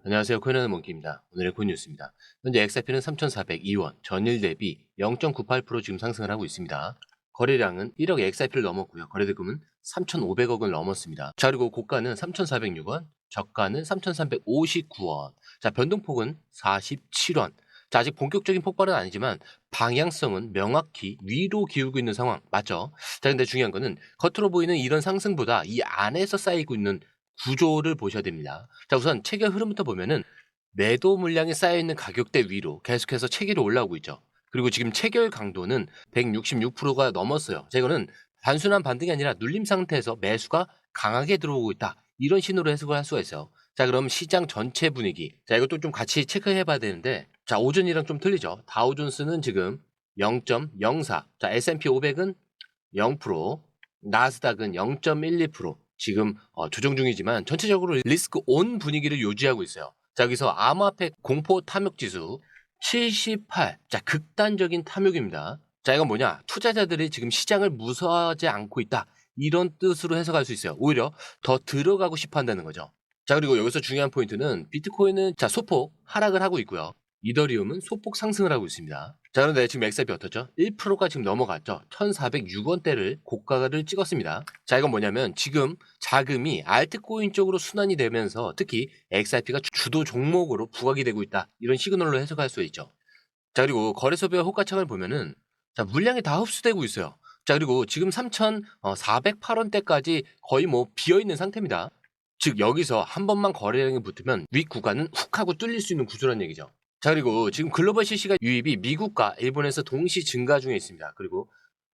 안녕하세요. 코인하는 몽키입니다. 오늘의 코인 뉴스입니다. 현재 XRP는 3,402원, 전일 대비 0.98% 지금 상승을 하고 있습니다. 거래량은 1억 XRP를 넘었고요. 거래대금은 3,500억을 넘었습니다. 자, 그리고 고가는 3,406원, 저가는 3,359원. 자, 변동폭은 47원. 자, 아직 본격적인 폭발은 아니지만 방향성은 명확히 위로 기울고 있는 상황 맞죠? 자, 근데 중요한 거는 겉으로 보이는 이런 상승보다 이 안에서 쌓이고 있는 구조를 보셔야 됩니다. 자, 우선 체결 흐름부터 보면은 매도 물량이 쌓여있는 가격대 위로 계속해서 체결이 올라오고 있죠. 그리고 지금 체결 강도는 166%가 넘었어요. 자, 이거는 단순한 반등이 아니라 눌림 상태에서 매수가 강하게 들어오고 있다. 이런 신호로 해석을 할 수가 있어요. 자, 그럼 시장 전체 분위기. 자, 이것도 좀 같이 체크해 봐야 되는데, 자, 오전이랑 좀 틀리죠. 다우존스는 지금 0.04. 자, S&P 500은 0%, 나스닥은 0.12%. 지금 조정 중이지만 전체적으로 리스크 온 분위기를 유지하고 있어요. 자, 여기서 암호화폐 공포 탐욕 지수 78. 자, 극단적인 탐욕입니다. 자, 이건 뭐냐? 투자자들이 지금 시장을 무서워하지 않고 있다. 이런 뜻으로 해석할 수 있어요. 오히려 더 들어가고 싶어 한다는 거죠. 자, 그리고 여기서 중요한 포인트는 비트코인은 자, 소폭 하락을 하고 있고요. 이더리움은 소폭 상승을 하고 있습니다. 자, 그런데 지금 엑스아피 어떻죠? 1%가 지금 넘어갔죠. 1,406원대를 고가를 찍었습니다. 자, 이건 뭐냐면 지금 자금이 알트코인 쪽으로 순환이 되면서 특히 XRP가 주도 종목으로 부각이 되고 있다. 이런 시그널로 해석할 수 있죠. 자, 그리고 거래소별 호가창을 보면은 자, 물량이 다 흡수되고 있어요. 자, 그리고 지금 3,408원대까지 거의 뭐 비어있는 상태입니다. 즉 여기서 한 번만 거래량이 붙으면 윗 구간은 훅 하고 뚫릴 수 있는 구조란 얘기죠. 자, 그리고 지금 글로벌 실시간 유입이 미국과 일본에서 동시 증가 중에 있습니다. 그리고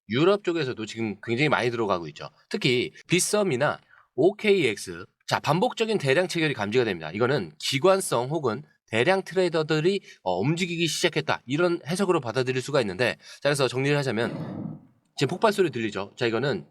유럽 쪽에서도 지금 굉장히 많이 들어가고 있죠. 특히 빗썸이나 OKX, 자, 반복적인 대량 체결이 감지가 됩니다. 이거는 기관성 혹은 대량 트레이더들이 움직이기 시작했다. 이런 해석으로 받아들일 수가 있는데, 자, 그래서 정리를 하자면 지금 폭발 소리 들리죠? 자, 이거는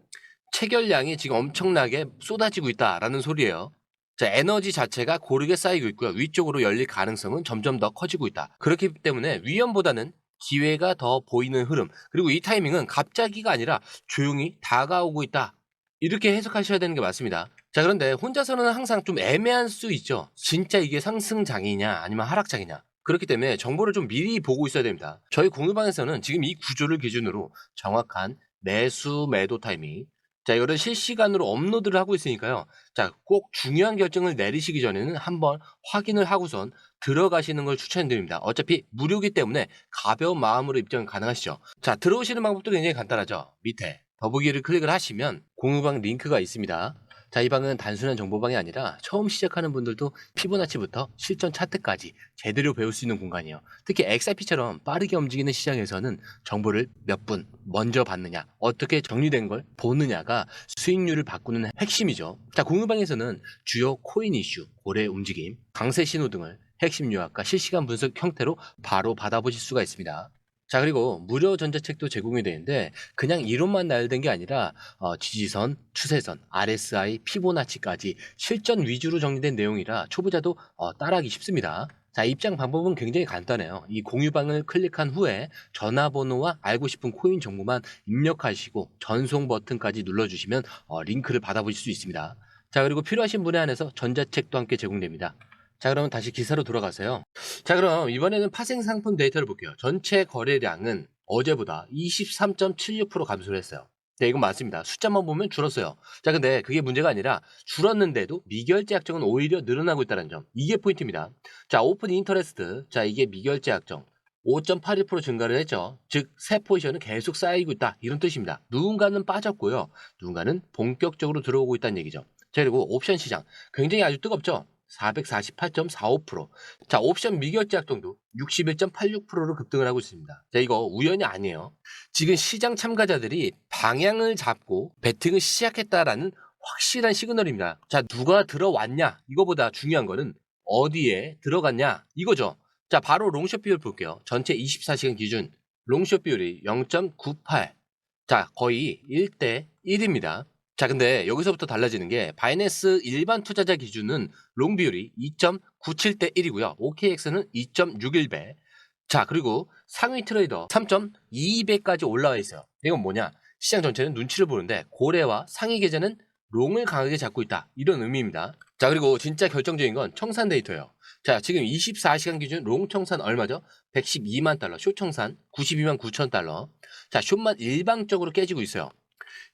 체결량이 지금 엄청나게 쏟아지고 있다라는 소리예요. 자, 에너지 자체가 고르게 쌓이고 있고요. 위쪽으로 열릴 가능성은 점점 더 커지고 있다. 그렇기 때문에 위험보다는 기회가 더 보이는 흐름. 그리고 이 타이밍은 갑자기가 아니라 조용히 다가오고 있다. 이렇게 해석하셔야 되는 게 맞습니다. 자, 그런데 혼자서는 항상 좀 애매할 수 있죠. 진짜 이게 상승장이냐 아니면 하락장이냐. 그렇기 때문에 정보를 좀 미리 보고 있어야 됩니다. 저희 공유방에서는 지금 이 구조를 기준으로 정확한 매수 매도 타이밍, 자, 이거를 실시간으로 업로드를 하고 있으니까요. 자, 꼭 중요한 결정을 내리시기 전에는 한번 확인을 하고선 들어가시는 걸 추천드립니다. 어차피 무료이기 때문에 가벼운 마음으로 입장 가능하시죠. 자, 들어오시는 방법도 굉장히 간단하죠. 밑에 더보기를 클릭을 하시면 공유방 링크가 있습니다. 자, 이 방은 단순한 정보방이 아니라 처음 시작하는 분들도 피보나치부터 실전 차트까지 제대로 배울 수 있는 공간이에요. 특히 XRP처럼 빠르게 움직이는 시장에서는 정보를 몇 분 먼저 받느냐, 어떻게 정리된 걸 보느냐가 수익률을 바꾸는 핵심이죠. 자, 공유방에서는 주요 코인 이슈, 고래 움직임, 강세 신호 등을 핵심 요약과 실시간 분석 형태로 바로 받아보실 수가 있습니다. 자, 그리고 무료 전자책도 제공이 되는데 그냥 이론만 나열된 게 아니라 지지선, 추세선, RSI, 피보나치까지 실전 위주로 정리된 내용이라 초보자도 따라하기 쉽습니다. 자, 입장 방법은 굉장히 간단해요. 이 공유방을 클릭한 후에 전화번호와 알고 싶은 코인 정보만 입력하시고 전송 버튼까지 눌러주시면 링크를 받아보실 수 있습니다. 자, 그리고 필요하신 분에 한해서 전자책도 함께 제공됩니다. 자, 그럼 다시 기사로 돌아가세요. 자, 그럼 이번에는 파생 상품 데이터를 볼게요. 전체 거래량은 어제보다 23.76% 감소를 했어요. 네, 이건 맞습니다. 숫자만 보면 줄었어요. 자, 근데 그게 문제가 아니라 줄었는데도 미결제 약정은 오히려 늘어나고 있다는 점. 이게 포인트입니다. 자, 오픈 인터레스트. 자, 이게 미결제 약정. 5.81% 증가를 했죠. 즉, 새 포지션은 계속 쌓이고 있다. 이런 뜻입니다. 누군가는 빠졌고요. 누군가는 본격적으로 들어오고 있다는 얘기죠. 자, 그리고 옵션 시장. 굉장히 아주 뜨겁죠. 448.45%. 자, 옵션 미결제 약정도 61.86%로 급등을 하고 있습니다. 자, 이거 우연이 아니에요. 지금 시장 참가자들이 방향을 잡고 배팅을 시작했다라는 확실한 시그널입니다. 자, 누가 들어왔냐? 이거보다 중요한 거는 어디에 들어갔냐? 이거죠. 자, 바로 롱숏 비율 볼게요. 전체 24시간 기준 롱숏 비율이 0.98. 자, 거의 1대 1입니다. 자, 근데 여기서부터 달라지는 게 바이낸스 일반 투자자 기준은 롱 비율이 2.97대 1이고요. OKX는 2.61배. 자, 그리고 상위 트레이더 3.22배까지 올라와 있어요. 이건 뭐냐? 시장 전체는 눈치를 보는데 고래와 상위 계좌는 롱을 강하게 잡고 있다. 이런 의미입니다. 자, 그리고 진짜 결정적인 건 청산 데이터예요. 자, 지금 24시간 기준 롱 청산 얼마죠? 112만 달러, 숏 청산 92만 9천 달러. 자, 숏만 일방적으로 깨지고 있어요.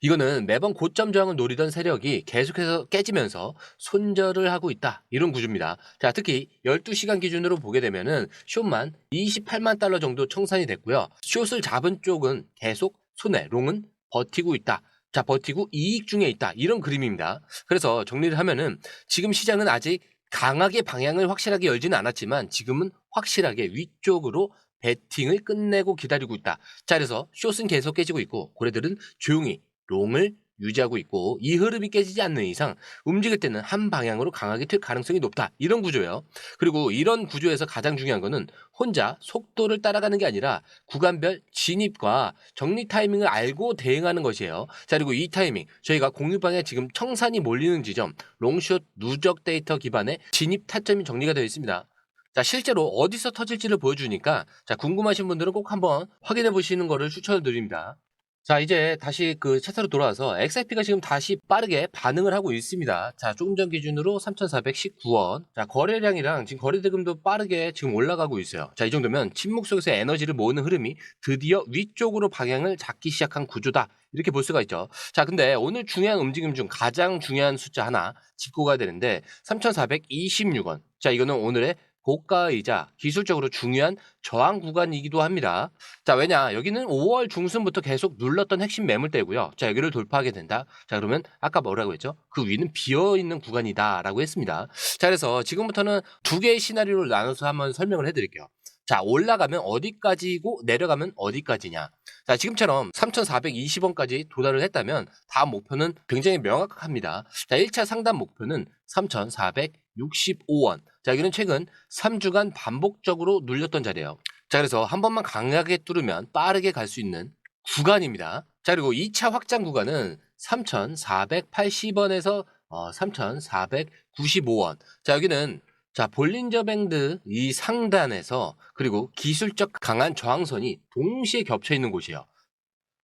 이거는 매번 고점 저항을 노리던 세력이 계속해서 깨지면서 손절을 하고 있다. 이런 구조입니다. 자, 특히 12시간 기준으로 보게 되면은 숏만 28만 달러 정도 청산이 됐고요. 숏을 잡은 쪽은 계속 손해, 롱은 버티고 있다. 자, 버티고 이익 중에 있다. 이런 그림입니다. 그래서 정리를 하면은 지금 시장은 아직 강하게 방향을 확실하게 열지는 않았지만 지금은 확실하게 위쪽으로 배팅을 끝내고 기다리고 있다. 자, 그래서 숏은 계속 깨지고 있고 고래들은 조용히 롱을 유지하고 있고 이 흐름이 깨지지 않는 이상 움직일 때는 한 방향으로 강하게 튈 가능성이 높다. 이런 구조예요. 그리고 이런 구조에서 가장 중요한 거는 혼자 속도를 따라가는 게 아니라 구간별 진입과 정리 타이밍을 알고 대응하는 것이에요. 자, 그리고 이 타이밍 저희가 공유방에 지금 청산이 몰리는 지점 롱숏 누적 데이터 기반의 진입 타점이 정리가 되어 있습니다. 자, 실제로 어디서 터질지를 보여주니까 자, 궁금하신 분들은 꼭 한번 확인해 보시는 거를 추천을 드립니다. 자, 이제 다시 그 차트로 돌아와서 XRP가 지금 다시 빠르게 반응을 하고 있습니다. 자, 조금 전 기준으로 3,419원. 자, 거래량이랑 지금 거래대금도 빠르게 지금 올라가고 있어요. 자, 이 정도면 침묵 속에서 에너지를 모으는 흐름이 드디어 위쪽으로 방향을 잡기 시작한 구조다. 이렇게 볼 수가 있죠. 자, 근데 오늘 중요한 움직임 중 가장 중요한 숫자 하나 짚고 가야 되는데 3,426원. 자, 이거는 오늘의 고가이자 기술적으로 중요한 저항 구간이기도 합니다. 자, 왜냐? 여기는 5월 중순부터 계속 눌렀던 핵심 매물대고요. 자, 여기를 돌파하게 된다. 자, 그러면 아까 뭐라고 했죠? 그 위는 비어있는 구간이다라고 했습니다. 자, 그래서 지금부터는 두 개의 시나리오를 나눠서 한번 설명을 해드릴게요. 자, 올라가면 어디까지고 내려가면 어디까지냐. 자, 지금처럼 3,420원까지 도달을 했다면 다음 목표는 굉장히 명확합니다. 자, 1차 상단 목표는 3,465원. 자, 여기는 최근 3주간 반복적으로 눌렸던 자리예요. 자, 그래서 한 번만 강하게 뚫으면 빠르게 갈 수 있는 구간입니다. 자, 그리고 2차 확장 구간은 3,480원에서 3,495원. 자, 여기는 자, 볼린저 밴드 이 상단에서 그리고 기술적 강한 저항선이 동시에 겹쳐 있는 곳이에요.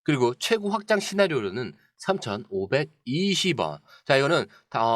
그리고 최고 확장 시나리오로는 3,520원. 자, 이거는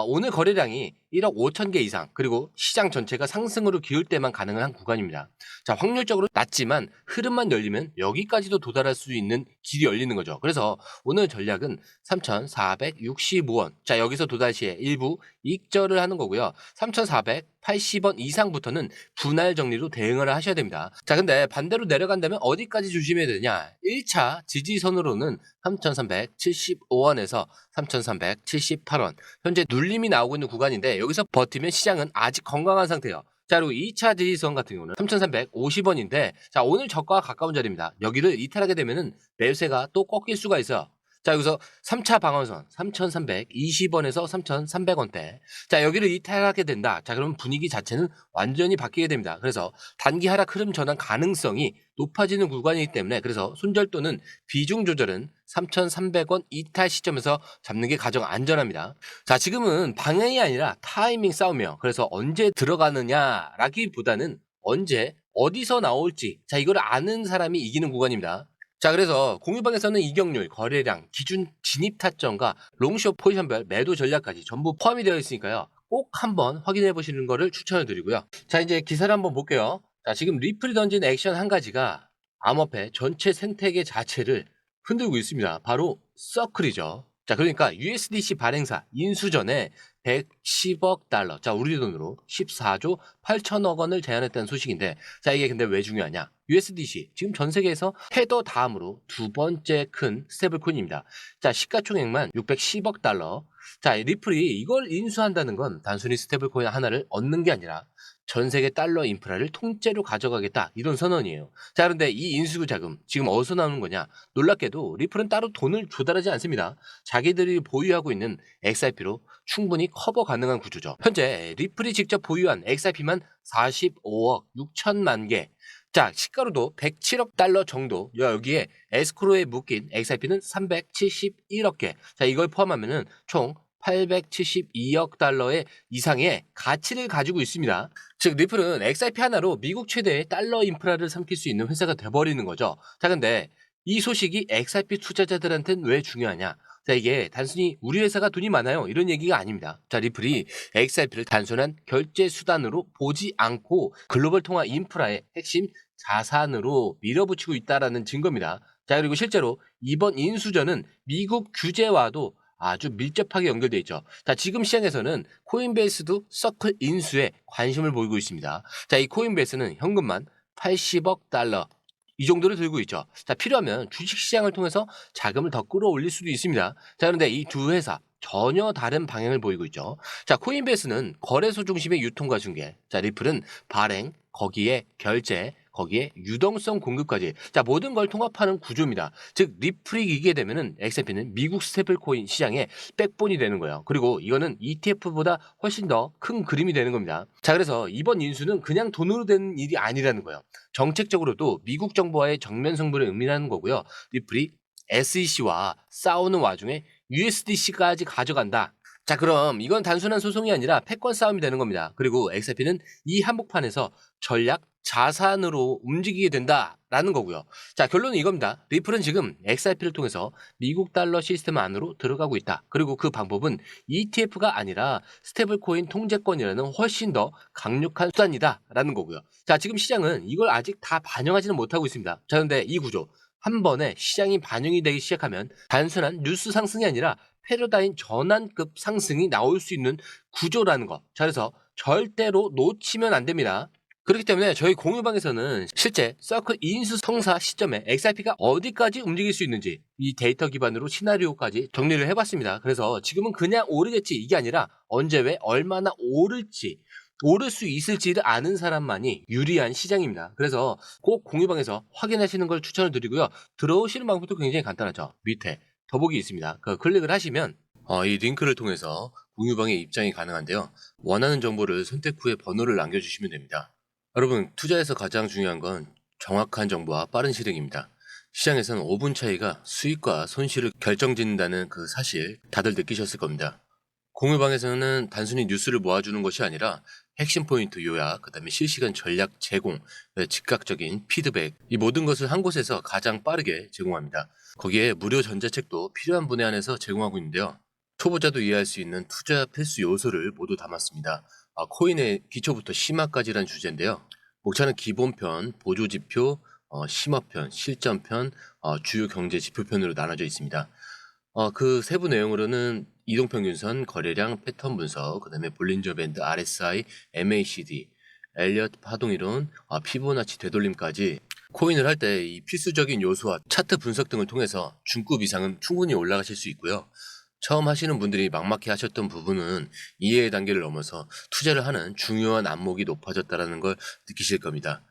오늘 거래량이 1억 5천 개 이상 그리고 시장 전체가 상승으로 기울 때만 가능한 구간입니다. 자, 확률적으로 낮지만 흐름만 열리면 여기까지도 도달할 수 있는 길이 열리는 거죠. 그래서 오늘 전략은 3,465원. 자, 여기서 도달 시에 일부 익절을 하는 거고요. 3,480원 이상부터는 분할 정리로 대응을 하셔야 됩니다. 자, 근데 반대로 내려간다면 어디까지 조심해야 되냐? 1차 지지선으로는 3,375원에서 3,378원. 현재 눌림이 나오고 있는 구간인데 여기서 버티면 시장은 아직 건강한 상태예요. 자, 그리고 2차 지지선 같은 경우는 3,350원인데 자, 오늘 저가와 가까운 자리입니다. 여기를 이탈하게 되면은 매수세가 또 꺾일 수가 있어요. 자, 여기서 3차 방어선 3,320원에서 3,300원대. 자, 여기를 이탈하게 된다. 자, 그러면 분위기 자체는 완전히 바뀌게 됩니다. 그래서 단기 하락 흐름 전환 가능성이 높아지는 구간이기 때문에 그래서 손절 또는 비중 조절은 3,300원 이탈 시점에서 잡는 게 가장 안전합니다. 자, 지금은 방향이 아니라 타이밍 싸움이에요. 그래서 언제 들어가느냐라기보다는 언제 어디서 나올지 자, 이걸 아는 사람이 이기는 구간입니다. 자, 그래서 공유방에서는 이격률, 거래량, 기준 진입 타점과 롱숏 포지션별 매도 전략까지 전부 포함이 되어 있으니까요. 꼭 한번 확인해 보시는 거를 추천을 드리고요. 자, 이제 기사를 한번 볼게요. 자, 지금 리플이 던진 액션 한 가지가 암호화폐 전체 생태계 자체를 흔들고 있습니다. 바로 서클이죠. 자, 그러니까 USDC 발행사 인수 전에 110억 달러, 자, 우리 돈으로 14조 8천억 원을 제안했다는 소식인데, 자, 이게 근데 왜 중요하냐? USDC 지금 전 세계에서 테더 다음으로 두 번째 큰 스테이블 코인입니다. 자, 시가총액만 610억 달러. 자, 리플이 이걸 인수한다는 건 단순히 스테이블 코인 하나를 얻는 게 아니라 전 세계 달러 인프라를 통째로 가져가겠다 이런 선언이에요. 자, 그런데 이 인수 자금 지금 어디서 나오는 거냐? 놀랍게도 리플은 따로 돈을 조달하지 않습니다. 자기들이 보유하고 있는 XRP로 충분히 커버 가능한 구조죠. 현재 리플이 직접 보유한 XRP만 45억 6천만 개. 자, 시가로도 107억 달러 정도. 여기에 에스크로에 묶인 XRP는 371억 개. 자, 이걸 포함하면은 총 872억 달러의 이상의 가치를 가지고 있습니다. 즉, 리플은 XRP 하나로 미국 최대의 달러 인프라를 삼킬 수 있는 회사가 돼버리는 거죠. 자, 근데 이 소식이 XRP 투자자들한테는 왜 중요하냐? 자, 이게 단순히 우리 회사가 돈이 많아요 이런 얘기가 아닙니다. 자, 리플이 XRP를 단순한 결제 수단으로 보지 않고 글로벌 통화 인프라의 핵심 자산으로 밀어붙이고 있다라는 증거입니다. 자, 그리고 실제로 이번 인수전은 미국 규제와도 아주 밀접하게 연결돼 있죠. 자, 지금 시장에서는 코인베이스도 서클 인수에 관심을 보이고 있습니다. 자, 이 코인베이스는 현금만 80억 달러 이 정도를 들고 있죠. 자, 필요하면 주식시장을 통해서 자금을 더 끌어올릴 수도 있습니다. 자, 그런데 이 두 회사 전혀 다른 방향을 보이고 있죠. 자, 코인베이스는 거래소 중심의 유통과 중개, 자, 리플은 발행, 거기에 결제, 거기에 유동성 공급까지, 자, 모든 걸 통합하는 구조입니다. 즉 리플이 이기게 되면은 XRP는 미국 스테이블 코인 시장의 백본이 되는 거예요. 그리고 이거는 ETF보다 훨씬 더 큰 그림이 되는 겁니다. 자, 그래서 이번 인수는 그냥 돈으로 되는 일이 아니라는 거예요. 정책적으로도 미국 정부와의 정면 승부를 의미하는 거고요. 리플이 SEC와 싸우는 와중에 USDC까지 가져간다. 자, 그럼 이건 단순한 소송이 아니라 패권 싸움이 되는 겁니다. 그리고 XRP는 이 한복판에서 전략 자산으로 움직이게 된다라는 거고요. 자, 결론은 이겁니다. 리플은 지금 XRP를 통해서 미국 달러 시스템 안으로 들어가고 있다. 그리고 그 방법은 ETF가 아니라 스테이블코인 통제권이라는 훨씬 더 강력한 수단이다라는 거고요. 자, 지금 시장은 이걸 아직 다 반영하지는 못하고 있습니다. 자, 그런데 이 구조 한 번에 시장이 반영이 되기 시작하면 단순한 뉴스 상승이 아니라 패러다임 전환급 상승이 나올 수 있는 구조라는 거. 자, 그래서 절대로 놓치면 안 됩니다. 그렇기 때문에 저희 공유방에서는 실제 서클 인수 성사 시점에 XRP가 어디까지 움직일 수 있는지 이 데이터 기반으로 시나리오까지 정리를 해봤습니다. 그래서 지금은 그냥 오르겠지 이게 아니라 언제 왜 얼마나 오를지, 오를 수 있을지를 아는 사람만이 유리한 시장입니다. 그래서 꼭 공유방에서 확인하시는 걸 추천을 드리고요. 들어오시는 방법도 굉장히 간단하죠. 밑에 더보기 있습니다. 그 클릭을 하시면 이 링크를 통해서 공유방에 입장이 가능한데요. 원하는 정보를 선택 후에 번호를 남겨주시면 됩니다. 여러분, 투자에서 가장 중요한 건 정확한 정보와 빠른 실행입니다. 시장에서는 5분 차이가 수익과 손실을 결정짓는다는 그 사실 다들 느끼셨을 겁니다. 공유방에서는 단순히 뉴스를 모아주는 것이 아니라 핵심 포인트 요약, 그 다음에 실시간 전략 제공, 즉각적인 피드백, 이 모든 것을 한 곳에서 가장 빠르게 제공합니다. 거기에 무료 전자책도 필요한 분에 한해서 제공하고 있는데요. 초보자도 이해할 수 있는 투자 필수 요소를 모두 담았습니다. 코인의 기초부터 심화까지란 주제인데요. 목차는 기본편, 보조지표, 심화편, 실전편, 주요 경제 지표편으로 나눠져 있습니다. 그 세부 내용으로는 이동평균선, 거래량, 패턴 분석, 그 다음에 볼린저 밴드, RSI, MACD, 엘리엇 파동이론, 피보나치 되돌림까지 코인을 할 때 이 필수적인 요소와 차트 분석 등을 통해서 중급 이상은 충분히 올라가실 수 있고요. 처음 하시는 분들이 막막해 하셨던 부분은 이해의 단계를 넘어서 투자를 하는 중요한 안목이 높아졌다는 걸 느끼실 겁니다.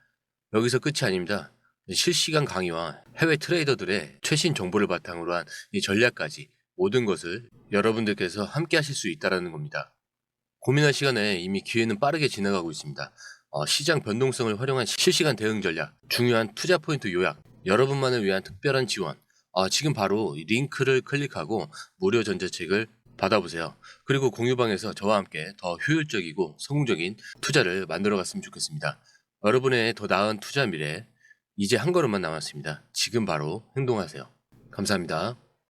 여기서 끝이 아닙니다. 실시간 강의와 해외 트레이더들의 최신 정보를 바탕으로 한 이 전략까지 모든 것을 여러분들께서 함께 하실 수 있다는 겁니다. 고민할 시간에 이미 기회는 빠르게 지나가고 있습니다. 시장 변동성을 활용한 실시간 대응 전략, 중요한 투자 포인트 요약, 여러분만을 위한 특별한 지원, 지금 바로 이 링크를 클릭하고 무료 전자책을 받아보세요. 그리고 공유방에서 저와 함께 더 효율적이고 성공적인 투자를 만들어 갔으면 좋겠습니다. 여러분의 더 나은 투자 미래, 이제 한 걸음만 남았습니다. 지금 바로 행동하세요. 감사합니다.